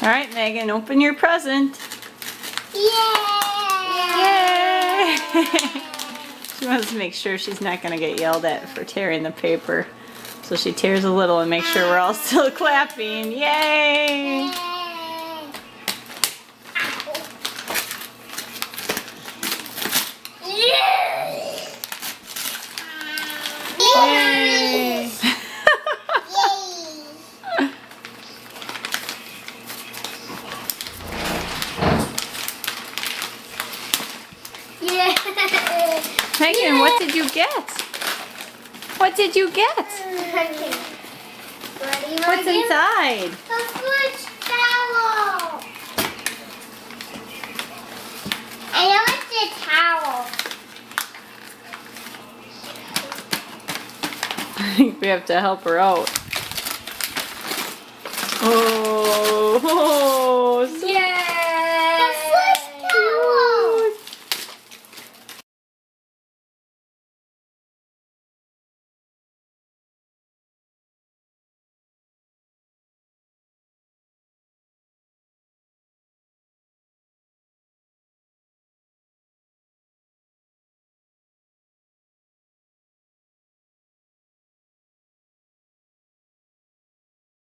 All right, Megan, open your present. Yay! Yay! She wants to make sure she's not going to get yelled at for tearing the paper. So she tears a little and makes sure we're all still clapping. Yay! Yay! Megan, what did you get? What did you get? What's inside? A foot towel. I know it's a towel. I think we have to help her out. Oh!